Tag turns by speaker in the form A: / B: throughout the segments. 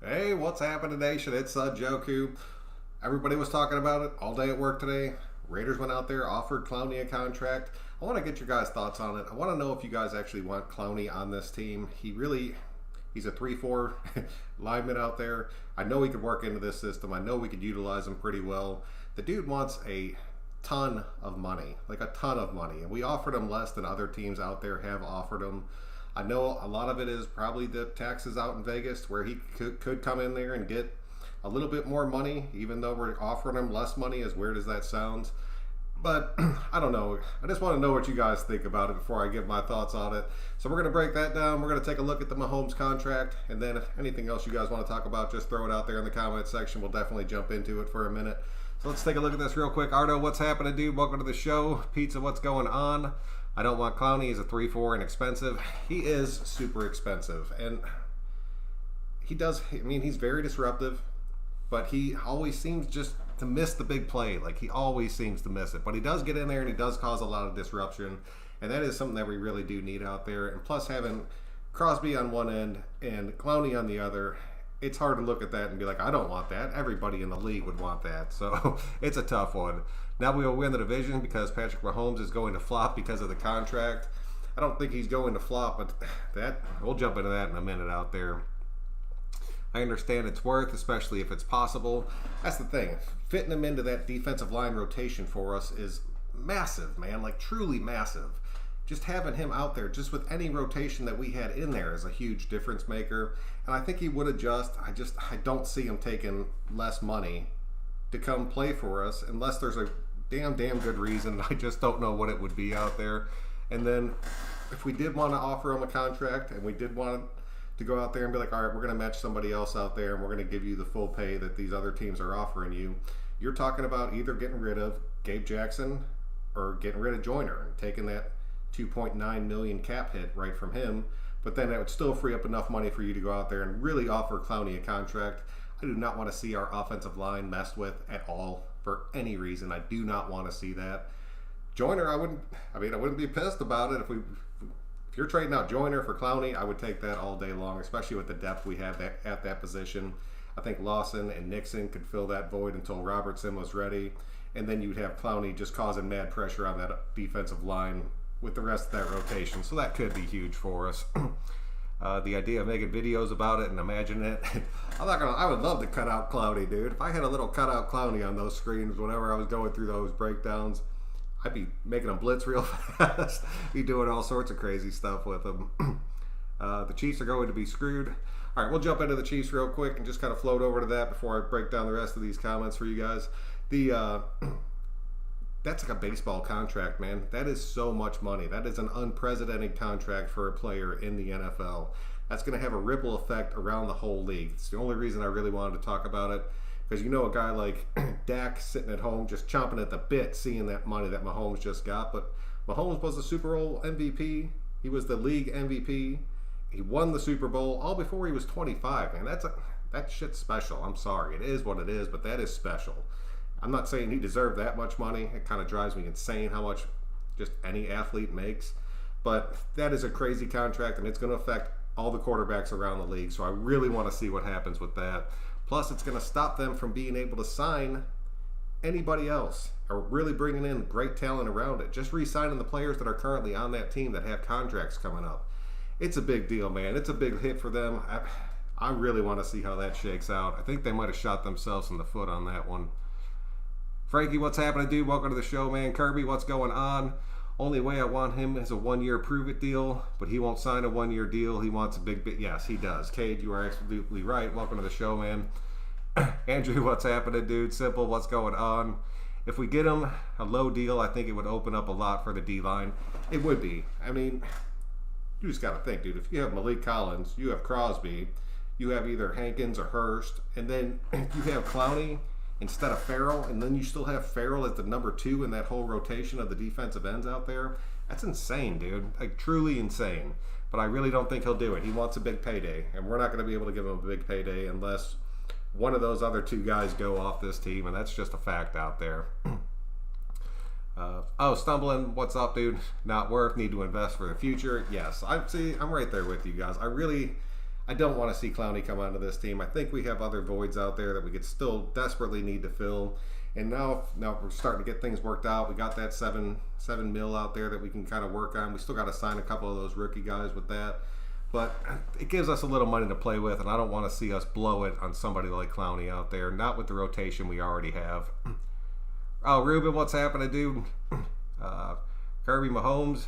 A: Hey, what's happening, Nation? It's Joku. Everybody was talking about it all day at work today. Raiders went out there, offered Clowney a contract. I want to get your guys' thoughts on it. I want to know if you guys actually want Clowney on this team. He's a 3-4 lineman out there. I know he could work into this system. I know we could utilize him pretty well. The dude wants a ton of money, like a ton of money. And we offered him less than other teams out there have offered him. I know a lot of it is probably the taxes out in Vegas where he could come in there and get a little bit more money, even though we're offering him less money, as weird as that sounds. But I don't know. I just want to know what you guys think about it before I give my thoughts on it. So we're going to break that down. We're going to take a look at the Mahomes contract. And then if anything else you guys want to talk about, just throw it out there in the comment section. We'll definitely jump into it for a minute. So let's take a look at this real quick. Ardo, what's happening, dude? Welcome to the show. Pizza, what's going on? I don't want Clowney. He's a 3-4 and expensive. He is super expensive. And he's very disruptive, but he always seems just to miss the big play. Like, he always seems to miss it. But he does get in there and he does cause a lot of disruption. And that is something that we really do need out there. And plus, having Crosby on one end and Clowney on the other, it's hard to look at that and be like, I don't want that. Everybody in the league would want that. So it's a tough one. Now we will win the division because Patrick Mahomes is going to flop because of the contract. I don't think he's going to flop, but we'll jump into that in a minute out there. I understand it's worth, especially if it's possible. That's the thing. Fitting him into that defensive line rotation for us is massive, man. Like, truly massive. Just having him out there, just with any rotation that we had in there, is a huge difference maker. And I think he would adjust. I don't see him taking less money to come play for us unless there's a damn good reason. I just don't know what it would be out there. And then if we did want to offer him a contract and we did want to go out there and be like, all right, we're going to match somebody else out there and we're going to give you the full pay that these other teams are offering you, you're talking about either getting rid of Gabe Jackson or getting rid of Joyner and taking that $2.9 million cap hit right from him. But then that would still free up enough money for you to go out there and really offer Clowney a contract. I do not want to see our offensive line messed with at all for any reason. I do not want to see that. Joyner, I wouldn't be pissed about it. If you're trading out Joyner for Clowney, I would take that all day long, especially with the depth we have at that position. I think Lawson and Nixon could fill that void until Robertson was ready. And then you'd have Clowney just causing mad pressure on that defensive line with the rest of that rotation. So that could be huge for us. The idea of making videos about it and imagining it. I would love to cut out Clowney, dude. If I had a little cutout Clowney on those screens whenever I was going through those breakdowns, I'd be making them blitz real fast. Be doing all sorts of crazy stuff with them. The Chiefs are going to be screwed. All right, we'll jump into the Chiefs real quick and just kind of float over to that before I break down the rest of these comments for you guys. That's like a baseball contract, man. That is so much money. That is an unprecedented contract for a player in the NFL. That's going to have a ripple effect around the whole league. It's the only reason I really wanted to talk about it. Because you know a guy like Dak sitting at home just chomping at the bit seeing that money that Mahomes just got. But Mahomes was the Super Bowl MVP. He was the league MVP. He won the Super Bowl all before he was 25. Man, that shit's special. I'm sorry. It is what it is, but that is special. I'm not saying he deserved that much money. It kind of drives me insane how much just any athlete makes. But that is a crazy contract, and it's going to affect all the quarterbacks around the league. So I really want to see what happens with that. Plus, it's going to stop them from being able to sign anybody else or really bringing in great talent around it. Just re-signing the players that are currently on that team that have contracts coming up. It's a big deal, man. It's a big hit for them. I really want to see how that shakes out. I think they might have shot themselves in the foot on that one. Frankie, what's happening, dude? Welcome to the show, man. Kirby, what's going on? Only way I want him is a one-year prove-it deal, but he won't sign a one-year deal. He wants a big bit. Yes, he does. Cade, you are absolutely right. Welcome to the show, man. Andrew, what's happening, dude? Simple, what's going on? If we get him a low deal, I think it would open up a lot for the D-line. It would be. I mean, you just got to think, dude. If you have Malik Collins, you have Crosby, you have either Hankins or Hurst, and then you have Clowney instead of Farrell, and then you still have Farrell as the number 2 in that whole rotation of the defensive ends out there. That's insane, dude. Like, truly insane. But I really don't think he'll do it. He wants a big payday, and we're not going to be able to give him a big payday unless one of those other 2 guys go off this team, and that's just a fact out there. Stumbling, what's up, dude? Not worth, need to invest for the future. Yes, I'm right there with you guys. I don't want to see Clowney come onto this team. I think we have other voids out there that we could still desperately need to fill. And now we're starting to get things worked out. We got that seven mil out there that we can kind of work on. We still got to sign a couple of those rookie guys with that. But it gives us a little money to play with, and I don't want to see us blow it on somebody like Clowney out there. Not with the rotation we already have. Oh, Ruben, what's happening, dude? Kirby Mahomes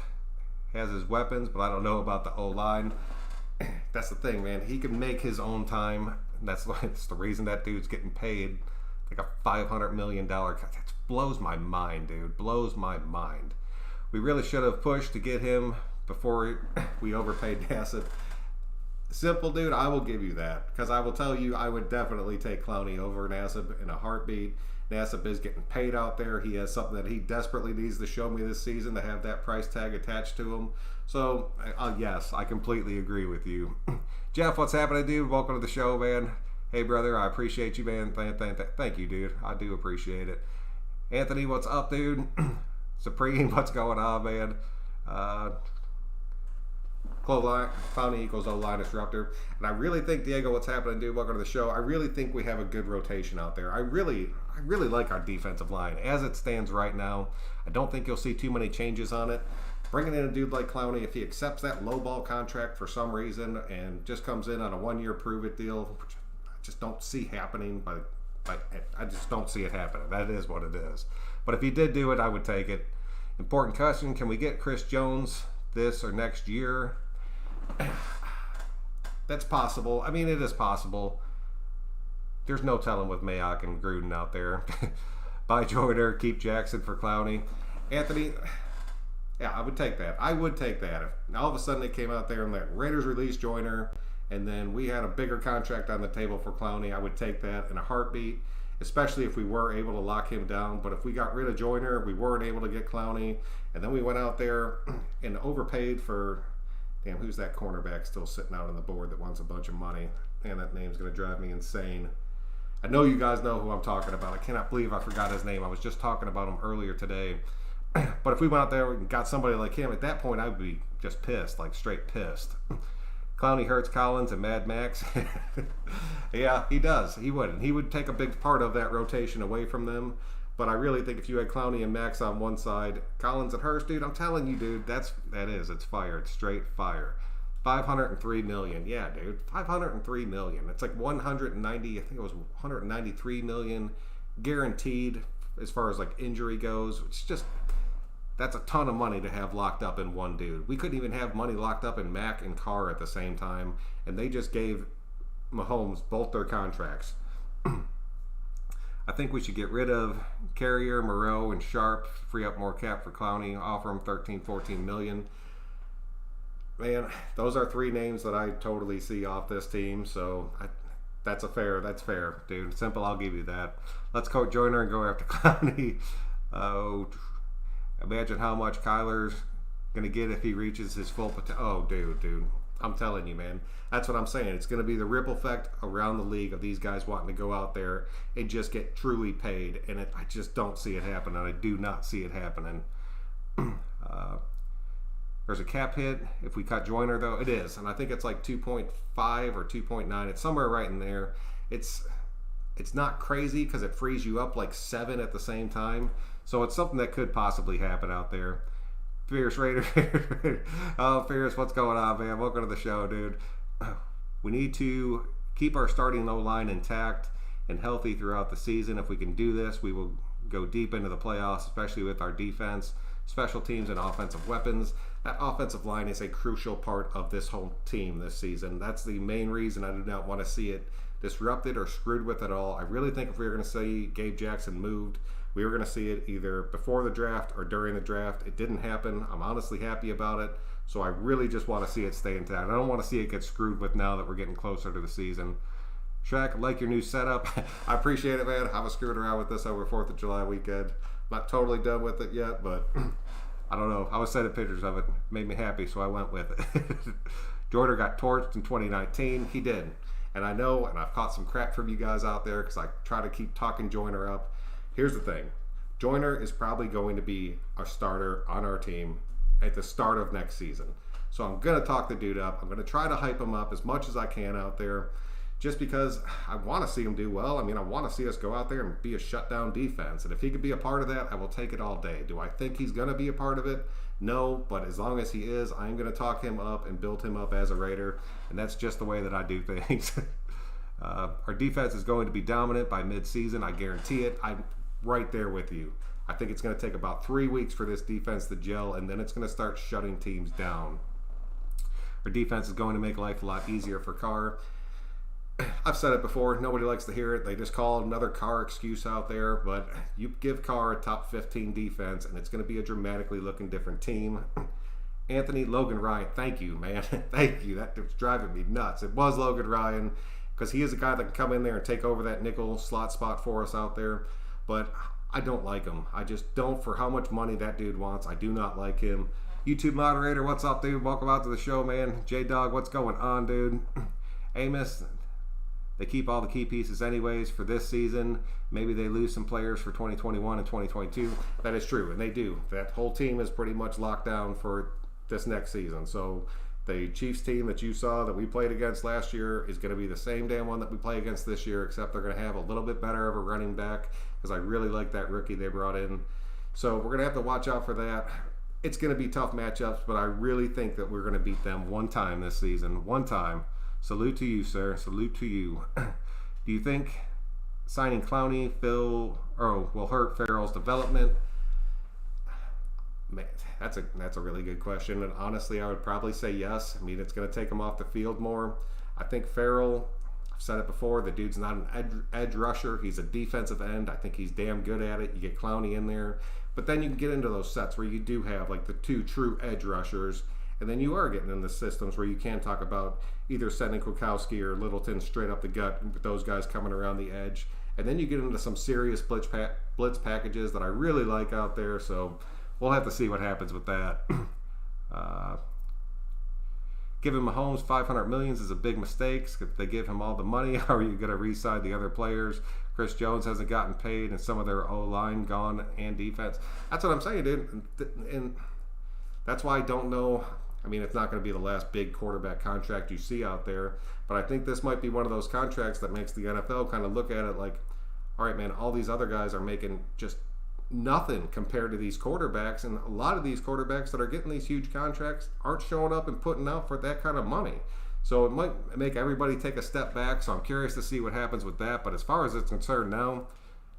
A: has his weapons, but I don't know about the O-line. That's the thing, man. He can make his own time. That's the reason that dude's getting paid like a $500 million. That blows my mind, dude. Blows my mind. We really should have pushed to get him before we overpaid Nassib. Simple, dude. I will give you that, because I will tell you I would definitely take Clowney over Nassib in a heartbeat. Nassib is getting paid out there. He has something that he desperately needs to show me this season to have that price tag attached to him. So, yes, I completely agree with you. Jeff, what's happening, dude? Welcome to the show, man. Hey, brother, I appreciate you, man. Thank you, dude. I do appreciate it. Anthony, what's up, dude? Supreme, what's going on, man? Clowney equals O-line disruptor. And I really think, Diego, what's happening, dude? Welcome to the show. I really think we have a good rotation out there. I really like our defensive line. As it stands right now, I don't think you'll see too many changes on it. Bringing in a dude like Clowney, if he accepts that low-ball contract for some reason and just comes in on a one-year prove-it deal, which I just don't see happening, but I just don't see it happening. That is what it is. But if he did do it, I would take it. Important question, can we get Chris Jones this or next year? That's possible. I mean, it is possible. There's no telling with Mayock and Gruden out there. Buy Joyner, keep Jackson for Clowney. Anthony, yeah, I would take that. I would take that. If all of a sudden they came out there and let Raiders release Joyner, and then we had a bigger contract on the table for Clowney, I would take that in a heartbeat, especially if we were able to lock him down. But if we got rid of Joyner, we weren't able to get Clowney, and then we went out there and overpaid for, damn, who's that cornerback still sitting out on the board that wants a bunch of money? Man, that name's going to drive me insane. I know you guys know who I'm talking about. I cannot believe I forgot his name. I was just talking about him earlier today. But if we went out there and got somebody like him, at that point I would be just pissed, like straight pissed. Clowney hurts Collins and Mad Max. Yeah, he does. He would. He would take a big part of that rotation away from them. But I really think if you had Clowney and Max on one side, Collins and Hurst, dude, I'm telling you, dude, it's fire. It's straight fire. $503 million. Yeah, dude, $503 million. It's like 190, I think it was 193 million guaranteed as far as like injury goes. It's just, that's a ton of money to have locked up in one dude. We couldn't even have money locked up in Mack and Carr at the same time, and they just gave Mahomes both their contracts. I think we should get rid of Carrier, Moreau, and Sharp, free up more cap for Clowney, offer him 14 million. Man, those are three names that I totally see off this team, so that's fair, dude. Simple, I'll give you that. Let's coach Joyner and go after Clowney. Imagine how much Kyler's going to get if he reaches his full potential. Oh, dude. I'm telling you, man. That's what I'm saying. It's going to be the ripple effect around the league of these guys wanting to go out there and just get truly paid. And I just don't see it happening. I do not see it happening. There's a cap hit if we cut Joyner, though. It is. And I think it's like 2.5 or 2.9. It's somewhere right in there. It's not crazy because it frees you up like 7 at the same time. So it's something that could possibly happen out there. Fierce Raider. Oh, Fierce, what's going on, man? Welcome to the show, dude. We need to keep our starting O-line intact and healthy throughout the season. If we can do this, we will go deep into the playoffs, especially with our defense, special teams, and offensive weapons. That offensive line is a crucial part of this whole team this season. That's the main reason I do not want to see it disrupted or screwed with at all. I really think if we were going to see Gabe Jackson moved, we were going to see it either before the draft or during the draft. It didn't happen. I'm honestly happy about it. So I really just want to see it stay intact. I don't want to see it get screwed with now that we're getting closer to the season. Shaq, I like your new setup. I appreciate it, man. I was screwing around with this over 4th of July weekend. I'm not totally done with it yet, but I don't know. I was sending pictures of it. It made me happy, so I went with it. Jordan got torched in 2019. He did. And I know, and I've caught some crap from you guys out there because I try to keep talking Joyner up. Here's the thing. Joyner is probably going to be a starter on our team at the start of next season. So I'm going to talk the dude up. I'm going to try to hype him up as much as I can out there, just because I want to see him do well. I mean, I want to see us go out there and be a shutdown defense. And if he could be a part of that, I will take it all day. Do I think he's going to be a part of it? No, but as long as he is, I'm going to talk him up and build him up as a Raider. And that's just the way that I do things. Our defense is going to be dominant by mid-season. I guarantee it. I'm right there with you. I think it's going to take about 3 weeks for this defense to gel, and then it's going to start shutting teams down. Our defense is going to make life a lot easier for Carr. I've said it before. Nobody likes to hear it. They just call it another Carr excuse out there. But you give Carr a top 15 defense, and it's going to be a dramatically looking different team. Logan Ryan, thank you, man. Thank you. That was driving me nuts. It was Logan Ryan, because he is a guy that can come in there and take over that nickel slot spot for us out there. But I don't like him. I just don't, for how much money that dude wants. I do not like him. YouTube moderator, what's up, dude? Welcome out to the show, man. J-Dog, what's going on, dude? Amos, they keep all the key pieces anyways for this season. Maybe they lose some players for 2021 and 2022. That is true, and they do. That whole team is pretty much locked down for this next season. So the Chiefs team that you saw that we played against last year is going to be the same damn one that we play against this year, except they're going to have a little bit better of a running back, because I really like that rookie they brought in. So we're going to have to watch out for that. It's going to be tough matchups, but I really think that we're going to beat them one time this season. One time. Salute to you, sir. Salute to you. Do you think signing Clowney will hurt Farrell's development? Man, that's a really good question. And honestly, I would probably say yes. I mean, it's going to take him off the field more. I think Farrell, I've said it before, the dude's not an edge rusher. He's a defensive end. I think he's damn good at it. You get Clowney in there. But then you can get into those sets where you do have like the two true edge rushers. And then you are getting into systems where you can talk about either sending Kwiatkowski or Littleton straight up the gut with those guys coming around the edge. And then you get into some serious blitz packages that I really like out there. So we'll have to see what happens with that. Giving Mahomes $500 million is a big mistake. If they give him all the money, how are you going to re-sign the other players? Chris Jones hasn't gotten paid, and some of their O-line gone, and defense. That's what I'm saying, dude. And that's why I don't know. I mean, it's not going to be the last big quarterback contract you see out there, but I think this might be one of those contracts that makes the NFL kind of look at it like, all right, man, all these other guys are making just nothing compared to these quarterbacks, and a lot of these quarterbacks that are getting these huge contracts aren't showing up and putting out for that kind of money. So it might make everybody take a step back, so I'm curious to see what happens with that. But as far as it's concerned now,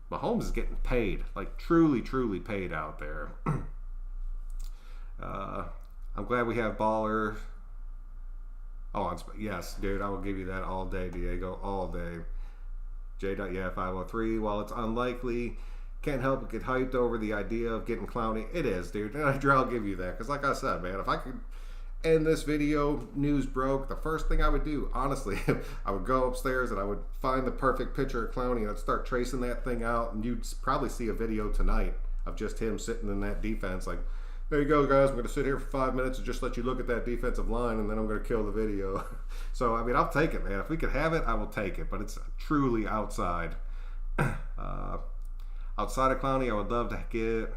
A: Mahomes is getting paid, like truly, truly paid out there. I'm glad we have Baller. Oh, yes, dude, I will give you that all day, Diego, all day. J.503, while it's unlikely, can't help but get hyped over the idea of getting Clowney. It is, dude, and I'll give you that, because like I said, man, if I could end this video, news broke, the first thing I would do, honestly, I would go upstairs and I would find the perfect picture of Clowney and I'd start tracing that thing out, and you'd probably see a video tonight of just him sitting in that defense like, there you go, guys. I'm going to sit here for 5 minutes and just let you look at that defensive line, and then I'm going to kill the video. So, I mean, I'll take it, man. If we could have it, I will take it. But it's truly outside. Outside of Clowney, I would love to get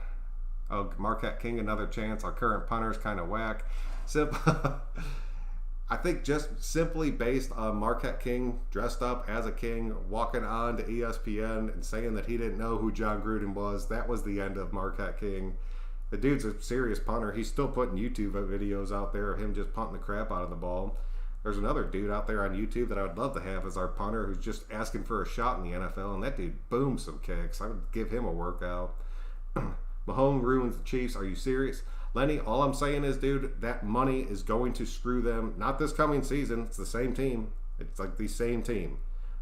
A: Marquette King another chance. Our current punter's kind of whack. I think just simply based on Marquette King dressed up as a king, walking on to ESPN and saying that he didn't know who John Gruden was, that was the end of Marquette King. The dude's a serious punter. He's still putting YouTube videos out there of him just punting the crap out of the ball. There's another dude out there on YouTube that I would love to have as our punter who's just asking for a shot in the NFL, and that dude booms some kicks. I would give him a workout. Mahomes ruins the Chiefs. Are you serious? Lenny, all I'm saying is, dude, that money is going to screw them. Not this coming season. It's the same team. It's like the same team.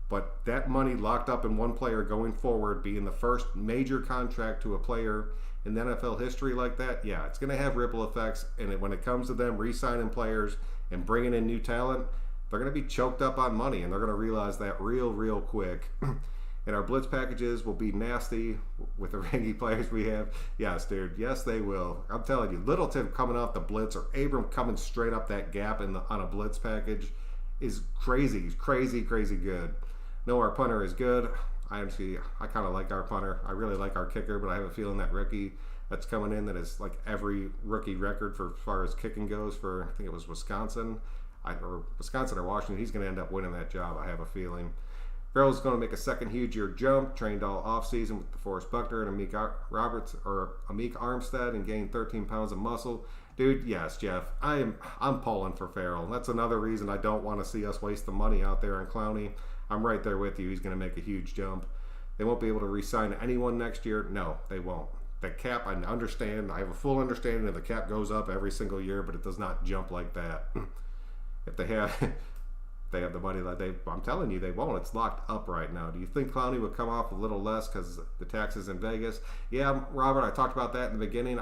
A: But that money locked up in one player going forward, being the first major contract to a player in the NFL history like that, yeah, it's going to have ripple effects. And when it comes to them re-signing players and bringing in new talent, they're going to be choked up on money, and they're going to realize that real quick. And our blitz packages will be nasty with the rangy players we have. Yes, dude. Yes, they will. I'm telling you, Littleton coming off the blitz or Abram coming straight up that gap on a blitz package is crazy good. No, our punter is good. I kind of like our punter. I really like our kicker, but I have a feeling that rookie that's coming in that is like every rookie record for as far as kicking goes for, I think it was Wisconsin, or Wisconsin or Washington. He's going to end up winning that job, I have a feeling. Farrell's going to make a second huge year jump, trained all offseason with DeForest Buckner and Amik Armstead, and gained 13 pounds of muscle. Dude, yes, Jeff, I'm pulling for Farrell. That's another reason I don't want to see us waste the money out there on Clowney. I'm right there with you. He's going to make a huge jump. They won't be able to re-sign anyone next year. No, they won't. The cap, I understand. I have a full understanding that the cap goes up every single year, but it does not jump like that. If they have the money that I'm telling you, they won't. It's locked up right now. Do you think Clowney would come off a little less because the taxes in Vegas? Yeah, Robert, I talked about that in the beginning.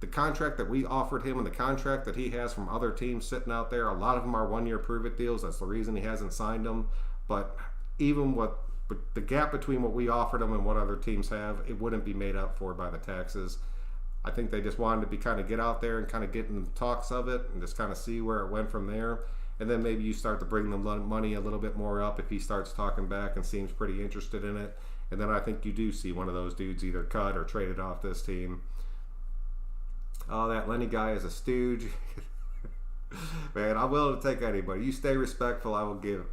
A: The contract that we offered him and the contract that he has from other teams sitting out there, a lot of them are one-year prove-it deals. That's the reason he hasn't signed them. But even the gap between what we offered him and what other teams have, it wouldn't be made up for by the taxes. I think they just wanted to kind of get out there and kind of get in the talks of it and just kind of see where it went from there. And then maybe you start to bring the money a little bit more up if he starts talking back and seems pretty interested in it. And then I think you do see one of those dudes either cut or traded off this team. Oh, that Lenny guy is a stooge. Man, I'm willing to take anybody. You stay respectful, I will give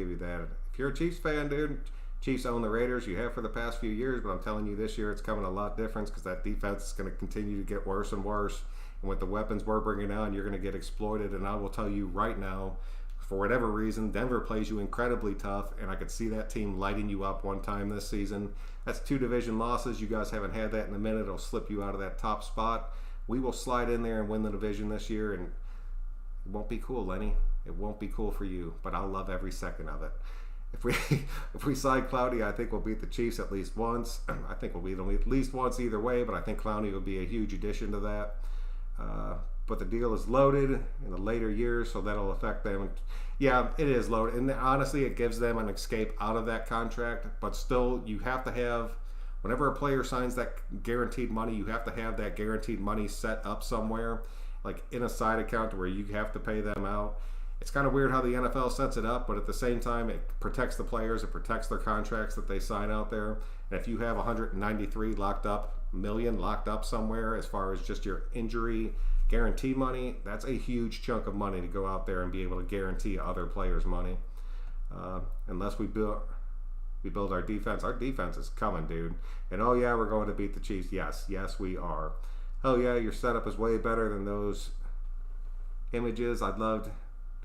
A: you that. If you're a Chiefs fan, dude, Chiefs own the Raiders. You have for the past few years, but I'm telling you, this year it's coming a lot different because that defense is going to continue to get worse and worse. And with the weapons we're bringing on, you're going to get exploited. And I will tell you right now, for whatever reason, Denver plays you incredibly tough, and I could see that team lighting you up one time this season. That's 2 division losses. You guys haven't had that in a minute. It'll slip you out of that top spot. We will slide in there and win the division this year, and it won't be cool, Lenny. It won't be cool for you, but I'll love every second of it. If we sign Clowney, I think we'll beat the Chiefs at least once. I think we'll beat them at least once either way, but I think Clowney will be a huge addition to that. But the deal is loaded in the later years, so that'll affect them. Yeah, it is loaded, and honestly, it gives them an escape out of that contract, but still, you have to have, whenever a player signs that guaranteed money, you have to have that guaranteed money set up somewhere, like in a side account where you have to pay them out. It's kind of weird how the NFL sets it up, but at the same time, it protects the players, it protects their contracts that they sign out there. And if you have 193 million locked up somewhere as far as just your injury guarantee money, that's a huge chunk of money to go out there and be able to guarantee other players money. Unless we build our defense. Our defense is coming, dude. And oh yeah, we're going to beat the Chiefs. Yes, we are. Oh yeah, your setup is way better than those images. I'd love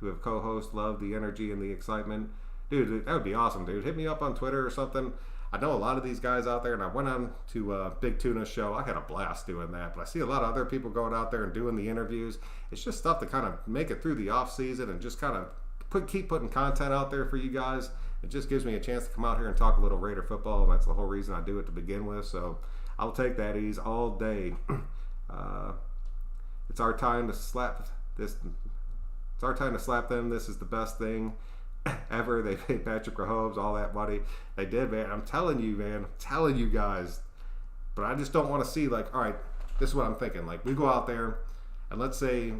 A: to have co-host. Love the energy and the excitement. Dude, that would be awesome, dude. Hit me up on Twitter or something. I know a lot of these guys out there, and I went on to Big Tuna's show. I had a blast doing that, but I see a lot of other people going out there and doing the interviews. It's just stuff to kind of make it through the off season and just kind of keep putting content out there for you guys. It just gives me a chance to come out here and talk a little Raider football, and that's the whole reason I do it to begin with. So I'll take that ease all day. It's our time to slap this. It's our time to slap them. This is the best thing ever. They paid Patrick Mahomes all that money. They did, man. I'm telling you, man. I'm telling you guys. But I just don't want to see, like, all right, this is what I'm thinking. Like, we go out there, and let's say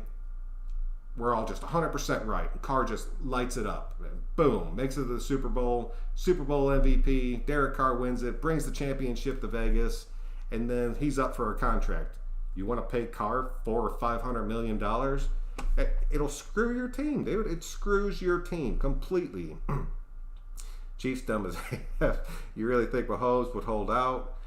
A: we're all just 100% right. And Carr just lights it up. And boom, makes it to the Super Bowl. Super Bowl MVP. Derek Carr wins it, brings the championship to Vegas, and then he's up for a contract. You want to pay Carr $400 or $500 million? It'll screw your team, dude. It screws your team completely. Chiefs dumb as You really think Mahomes would hold out?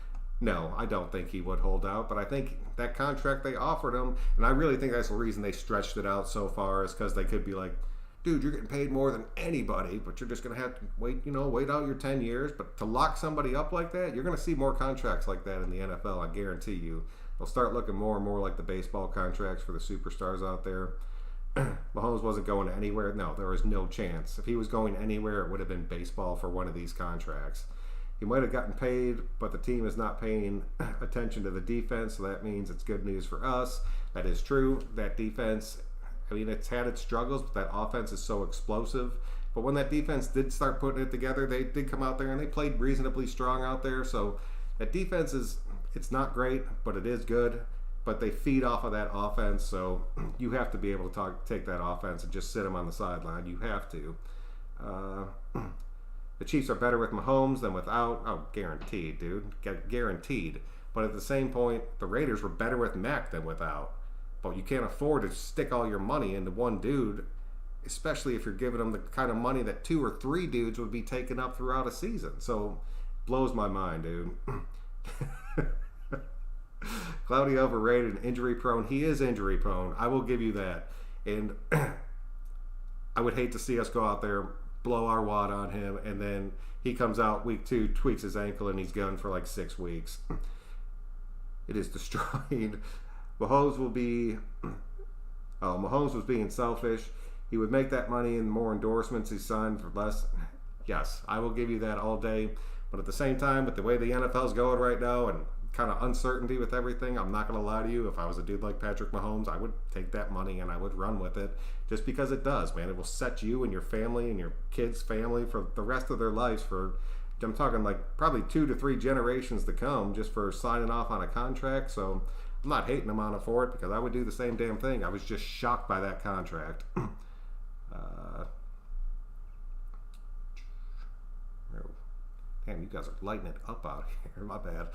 A: No, I don't think he would hold out, but I think that contract they offered him, and I really think that's the reason they stretched it out so far, is because they could be like, dude, you're getting paid more than anybody, but you're just going to have to wait out your 10 years. But to lock somebody up like that, you're going to see more contracts like that in the NFL, I guarantee you. They'll start looking more and more like the baseball contracts for the superstars out there. Mahomes wasn't going anywhere. No, there was no chance. If he was going anywhere, it would have been baseball for one of these contracts. He might have gotten paid, but the team is not paying attention to the defense, so that means it's good news for us. That is true. That defense, I mean, it's had its struggles, but that offense is so explosive. But when that defense did start putting it together, they did come out there and they played reasonably strong out there. So that defense it's not great, but it is good. But they feed off of that offense, so you have to be able to take that offense and just sit them on the sideline. You have to. The Chiefs are better with Mahomes than without. Oh, guaranteed, dude. Guaranteed. But at the same point, the Raiders were better with Mack than without. But you can't afford to stick all your money into one dude, especially if you're giving them the kind of money that 2 or 3 dudes would be taking up throughout a season. So, blows my mind, dude. Clowney overrated and injury prone. He is injury prone. I will give you that. And I would hate to see us go out there, blow our wad on him, and then he comes out week 2, tweaks his ankle, and he's gone for like 6 weeks. It is destroyed. Mahomes was being selfish. He would make that money in more endorsements he signed for less. Yes, I will give you that all day. But at the same time, with the way the NFL's going right now and kind of uncertainty with everything, I'm not going to lie to you. If I was a dude like Patrick Mahomes, I would take that money and I would run with it just because it does, man. It will set you and your family and your kids' family for the rest of their lives for, I'm talking like probably 2 to 3 generations to come just for signing off on a contract. So I'm not hating him on it for it because I would do the same damn thing. I was just shocked by that contract. Damn, you guys are lighting it up out here. My bad.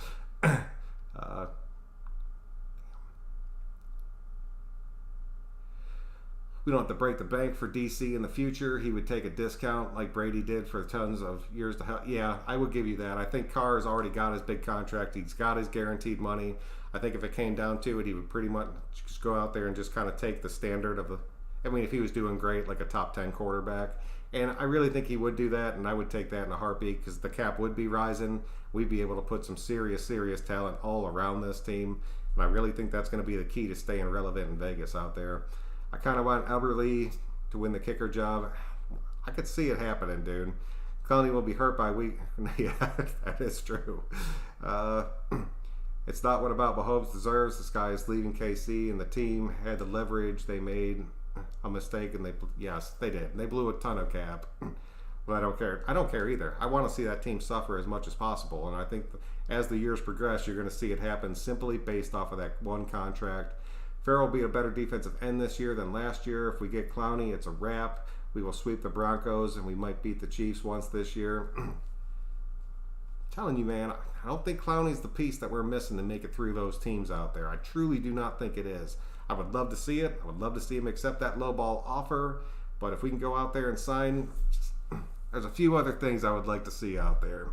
A: We don't have to break the bank for DC in the future. He would take a discount like Brady did for tons of years to help. Yeah, I would give you that. I think Carr has already got his big contract. He's got his guaranteed money. I think if it came down to it, he would pretty much just go out there and just kind of take the standard of the, I mean, if he was doing great, like a top 10 quarterback. And I really think he would do that, and I would take that in a heartbeat because the cap would be rising. We'd be able to put some serious talent all around this team. And I really think that's going to be the key to staying relevant in Vegas out there. I kind of want Elberle to win the kicker job. I could see it happening, dude. Clowney will be hurt by week. Yeah, that is true. It's not what about Mahomes deserves. This guy is leaving KC, and the team had the leverage. They made a mistake, and yes, they did. They blew a ton of cap. But I don't care. I don't care either. I want to see that team suffer as much as possible, and I think as the years progress, you're going to see it happen simply based off of that one contract. Farrell will be a better defensive end this year than last year. If we get Clowney, it's a wrap. We will sweep the Broncos, and we might beat the Chiefs once this year. I'm telling you, man, I don't think Clowney's the piece that we're missing to make it through those teams out there. I truly do not think it is. I would love to see it. I would love to see him accept that low ball offer. But if we can go out there and sign, there's a few other things I would like to see out there.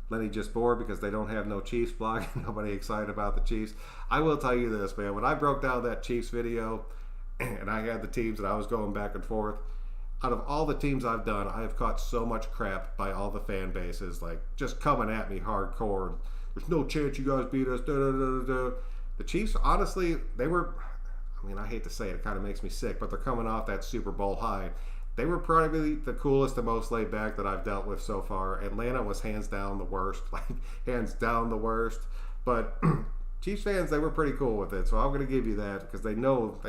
A: Lenny just bored because they don't have no Chiefs blog. Nobody excited about the Chiefs. I will tell you this, man. When I broke down that Chiefs video and I had the teams that I was going back and forth, out of all the teams I've done, I have caught so much crap by all the fan bases, like just coming at me hardcore. There's no chance you guys beat us. Da, da, da, da, da. The Chiefs, honestly, they were, I mean, I hate to say it kind of makes me sick, but they're coming off that Super Bowl high. They were probably the coolest and most laid back that I've dealt with so far. Atlanta was hands down the worst, like hands down the worst. But Chiefs fans, they were pretty cool with it. So I'm going to give you that because they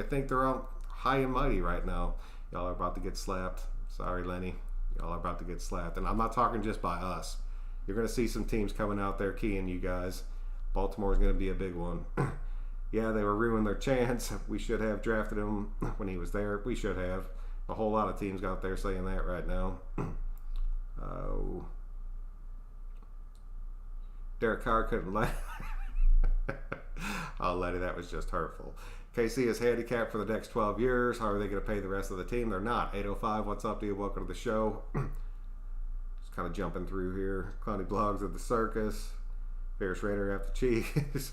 A: think they're out high and mighty right now. Y'all are about to get slapped. Sorry, Lenny. Y'all are about to get slapped. And I'm not talking just by us. You're going to see some teams coming out there keying you guys. Baltimore's going to be a big one. Yeah, they were ruining their chance. We should have drafted him when he was there. We should have. A whole lot of teams out there saying that right now. Derek Carr couldn't let. I'll let it. That was just hurtful. KC is handicapped for the next 12 years. How are they going to pay the rest of the team? They're not. 805, what's up to you? Welcome to the show. Just kind of jumping through here. Clowney blogs of the circus. Bears Raider after Chiefs.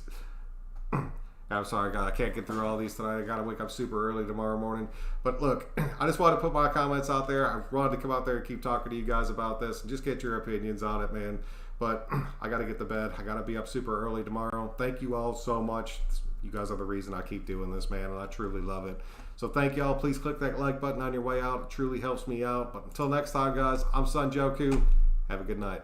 A: I'm sorry, God, I can't get through all these tonight. I got to wake up super early tomorrow morning. But look, I just want to put my comments out there. I wanted to come out there and keep talking to you guys about this and just get your opinions on it, man. But I got to get to bed. I got to be up super early tomorrow. Thank you all so much. You guys are the reason I keep doing this, man, and I truly love it. So thank y'all. Please click that like button on your way out. It truly helps me out. But until next time, guys, I'm Son Joku. Have a good night.